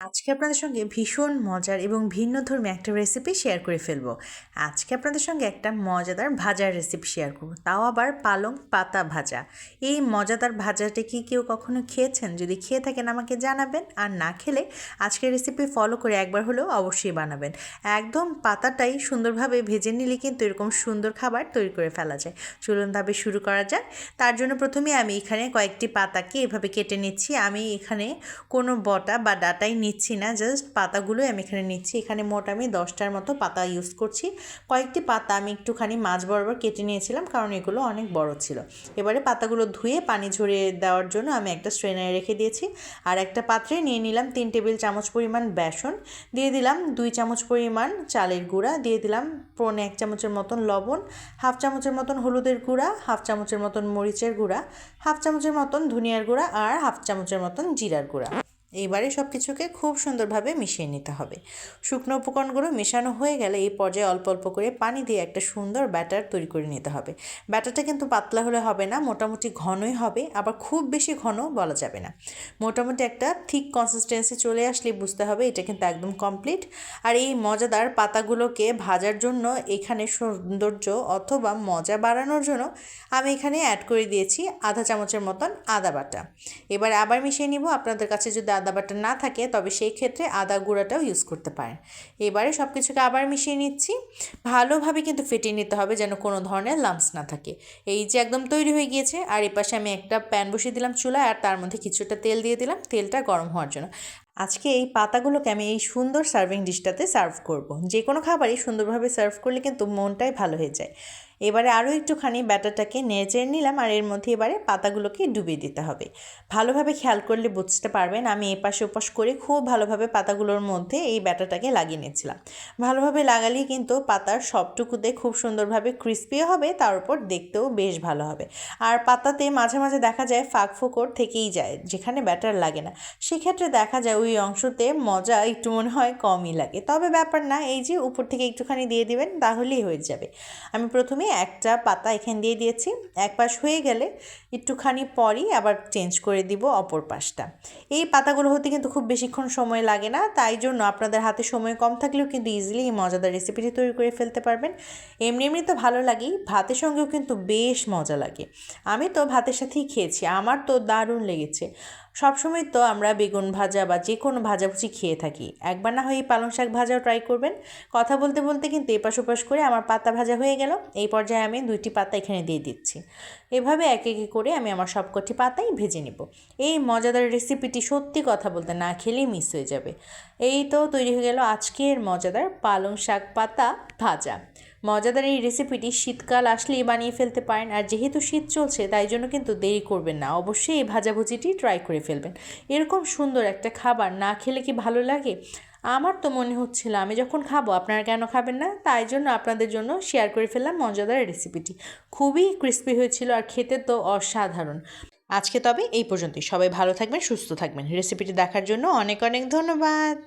আজকে আপনাদের সঙ্গে ভীষণ মজার এবং ভিন্নধর্মী একটা রেসিপি শেয়ার করে ফেলবো। আজকে আপনাদের সঙ্গে একটা মজাদার ভাজার রেসিপি শেয়ার করব, তাও আবার পালং পাতা ভাজা। এই মজাদার ভাজাটা কি কেউ কখনো খেয়েছেন? যদি খেয়ে থাকেন আমাকে জানাবেন, আর না খেলে আজকের রেসিপি ফলো করে একবার হলেও অবশ্যই বানাবেন। একদম পাতাটাই সুন্দরভাবে ভেজে নিলে কিন্তু এরকম সুন্দর খাবার তৈরি করে ফেলা যায়। চলুন তবে শুরু করা যাক। তার জন্য প্রথমে আমি এখানে কয়েকটি পাতাকে এভাবে কেটে নিচ্ছি। আমি এখানে কোনো বটা বা ডাটাই নিচ্ছি না, জাস্ট পাতাগুলোই আমি এখানে নিচ্ছি। এখানে মোট আমি 10টার মতো পাতা ইউজ করছি। কয়েকটি পাতা আমি একটুখানি মাঝ বরাবর কেটে নিয়েছিলাম, কারণ এগুলো অনেক বড় ছিল। এবারে পাতাগুলো ধুয়ে পানি ঝরিয়ে দেওয়ার জন্য আমি একটা স্ট্রেনারে রেখে দিয়েছি। আর একটা পাত্রে নিয়ে নিলাম 3 টেবিল চামচ পরিমাণ বেসন, দিয়ে দিলাম 2 চামচ পরিমাণ চালের গুঁড়া, দিয়ে দিলাম 1 চামচের মতন লবণ, 1/2 চামচের মতন হলুদের গুঁড়া, 1/2 চামচের মতন মরিচের গুঁড়া, 1/2 চামচের মতন ধনিয়ার গুঁড়া আর 1/2 চামচের মতন জিরার গুঁড়া। এইবারে সব কিছুকে খুব সুন্দরভাবে মিশিয়ে নিতে হবে। শুকনো উপকরণগুলো মেশানো হয়ে গেলে এই পর্যায়ে অল্প অল্প করে পানি দিয়ে একটা সুন্দর ব্যাটার তৈরি করে নিতে হবে। ব্যাটারটা কিন্তু পাতলা হলে হবে না, মোটামুটি ঘনই হবে, আবার খুব বেশি ঘন বলা যাবে না। মোটামুটি একটা থিক কনসিস্টেন্সি চলে আসলে বুঝতে হবে এটা কিন্তু একদম কমপ্লিট। আর এই মজাদার পাতাগুলোকে ভাজার জন্য এখানে সৌন্দর্য অথবা মজা বাড়ানোর জন্য আমি এখানে অ্যাড করে দিয়েছি 1/2 চামচের মতন আদা বাটা। এবার আবার মিশিয়ে নিব। আপনাদের কাছে যদি আদা বাটা না থাকে তবে সেই ক্ষেত্রে আদা গুঁড়াটাও ইউজ করতে পারেন। এবারে সব কিছুকে আবার মিশিয়ে নিচ্ছি। ভালোভাবে কিন্তু ফেটিয়ে নিতে হবে যেন কোনো ধরনের লাম্পস না থাকে। এই যে একদম তৈরি হয়ে গিয়েছে। আর এই পাশে আমি একটা প্যান বসিয়ে দিলাম চুলায়, আর তার মধ্যে কিছুটা তেল দিয়ে দিলাম, তেলটা গরম হওয়ার জন্য। আজকে এই পাতাগুলোকে আমি এই সুন্দর সার্ভিং ডিশটাতে সার্ভ করব। যে কোনো খাবারই সুন্দরভাবে সার্ভ করলে কিন্তু মনটাই ভালো হয়ে যায়। এবারে আরও একটুখানি ব্যাটারটাকে নেড়ে নিলাম, আর এর মধ্যে এবারে পাতাগুলোকে ডুবিয়ে দিতে হবে। ভালোভাবে খেয়াল করলে বুঝতে পারবেন আমি এপাশে ওপাশ করে খুব ভালোভাবে পাতাগুলোর মধ্যে এই ব্যাটারটাকে লাগিয়ে নিচ্ছিলাম। ভালোভাবে লাগালেই কিন্তু পাতার সবটুকুতে খুব সুন্দরভাবে ক্রিস্পিও হবে, তার উপর দেখতেও বেশ ভালো হবে। আর পাতাতে মাঝে মাঝে দেখা যায় ফাঁক ফোকর থেকেই যায়, যেখানে ব্যাটার লাগে না সেক্ষেত্রে দেখা যায় ওই অংশতে মজা একটু মনে হয় কমই লাগে। তবে ব্যাপার না, এই যে উপর থেকে একটুখানি দিয়ে দিবেন তাহলেই হয়ে যাবে। আমি প্রথমে একটা পাতা এখানে দিয়ে দিয়েছি। এক পাশ হয়ে গেলে একটুখানি পরই আবার চেঞ্জ করে দিব অপর পাশটা। এই পাতাগুলো হতে কিন্তু খুব বেশিক্ষণ সময় লাগে না, তাই জন্য আপনাদের হাতে সময় কম থাকলেও কিন্তু ইজিলি এই মজাদার রেসিপিটি তৈরি করে ফেলতে পারবেন। এমনি এমনি তো ভালো লাগেই, ভাতের সঙ্গেও কিন্তু বেশ মজা লাগে। আমি তো ভাতের সাথেই খেয়েছি, আমার তো দারুণ লেগেছে। সবসময় তো আমরা বেগুন ভাজা বা যে কোনো ভাজাভুজি খেয়ে থাকি, একবার না হয় এই পালং শাক ভাজাও ট্রাই করবেন। কথা বলতে বলতে কিন্তু এপাশ ওপাশ করে আমার পাতা ভাজা হয়ে গেল। এই পর্যায়ে আমি 2টি পাতা এখানে দিয়ে দিচ্ছি। এভাবে এক এক করে আমি আমার সবকটি পাতাই ভেজে নেব। এই মজাদার রেসিপিটি সত্যি কথা বলতে না খেলেই মিস হয়ে যাবে। এই তো তৈরি হয়ে গেল আজকের মজাদার পালং শাক পাতা ভাজা। মজাদার এই রেসিপিটি শীতকাল আসলেই বানিয়ে ফেলতে পারেন, আর যেহেতু শীত চলছে তাই জন্য কিন্তু দেরি করবেন না, অবশ্যই এই ভাজাভুজিটি ট্রাই করে ফেলবেন। এরকম সুন্দর একটা খাবার না খেলে কি ভালো লাগে? আমার তো মনে হচ্ছিল আমি যখন খাবো আপনারা কেন খাবেন না, তাই জন্য আপনাদের জন্য শেয়ার করে ফেললাম মজাদার রেসিপিটি। খুবই ক্রিস্পি হয়েছিল আর খেতে তো অসাধারণ। আজকে তবে এই পর্যন্তই। সবাই ভালো থাকবেন, সুস্থ থাকবেন। রেসিপিটি দেখার জন্য অনেক অনেক ধন্যবাদ।